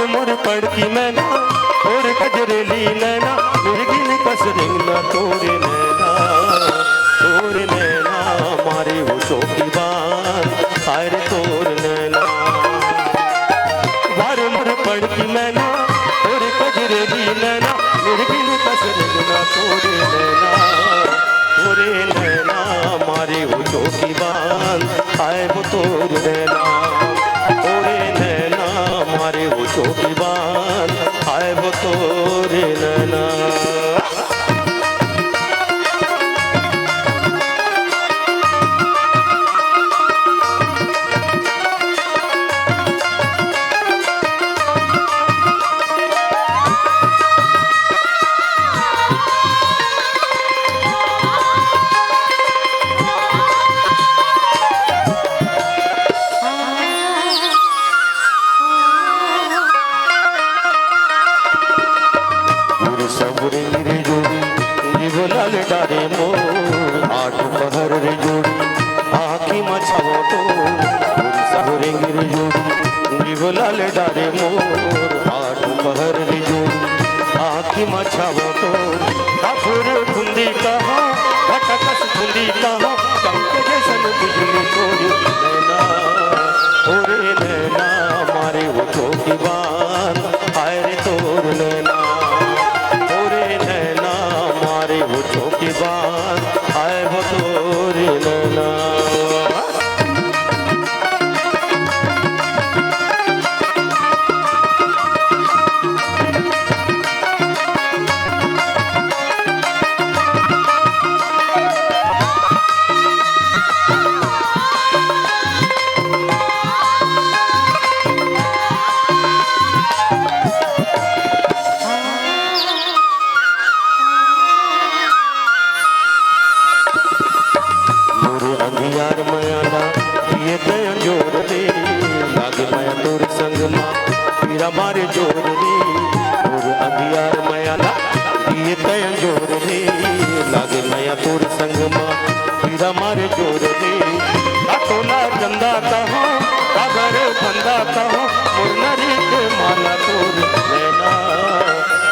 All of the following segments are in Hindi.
मोर पड़की मैना और कजरेली नैना निर्गिन कस रिंगना तोरे नैना मारे वो चौकी बान हाय रे तोर नैना। वार मोर पड़की मैना और कजरेली नैना निर्गिन कस रिंगना तोरे नैना मारे वो चौकी बान हाय वो तोर नैना। तोरे नैना मारे वो चौकी बान हाय वो तोरे नैना। लाल डारे मोर आठ पहर रे जोड़ी आँखी मछाओ तो सबरेंगे रे जोड़ी लाल डारे मोर आठ पहर रे जोड़ी आँखी मछाओ तो काफुर खुंदी कहा भटकस खुंदी कहा चमके जैसन बिजली तोरी नैना तोरे नैना मारे वो चौकी बान हाय रे तोर नैना। वो चौकी बान आए वो तोरे नैना। अंधियार मयाना ये दया जोर दे लागे मया तोर संग माँ पीरा मारे जोर दे। और अंधियार मयाना ये दया जोर दे लागे मया तोर संग माँ पीरा मारे जोर दे। काटोला गंदा कहो कागर बंदा कहो मुरनरी के माला तोर नैना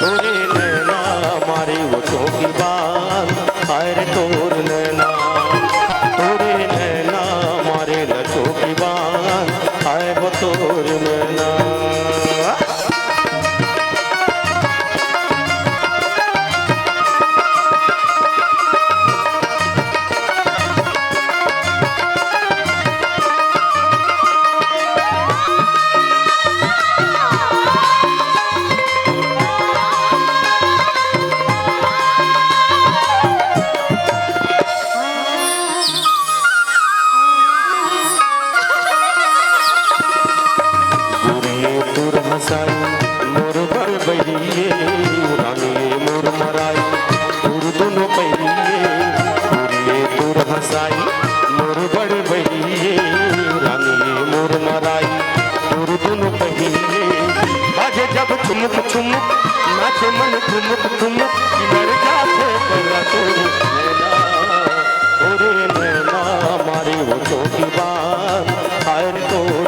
तोरे नैना मारे वो चौकी बान हाय रे तोर नैना। तोरे नैना मारे न चौकी बान हाय वो तोर नैना। मोर बर बहिए रानी मोर मराई तुर दोनों पहिए पूरिए तुर हंसाई मोर बर बहिए रानी मोर मराई तुर दोनों पहिए। बाजे जब ठुमुक ठुमुक नाचे मन ठुमुक ठुमुक किधर जाते करा तोरे नैना तोरे नैना मारे वो चौकी बान हाय रे तोर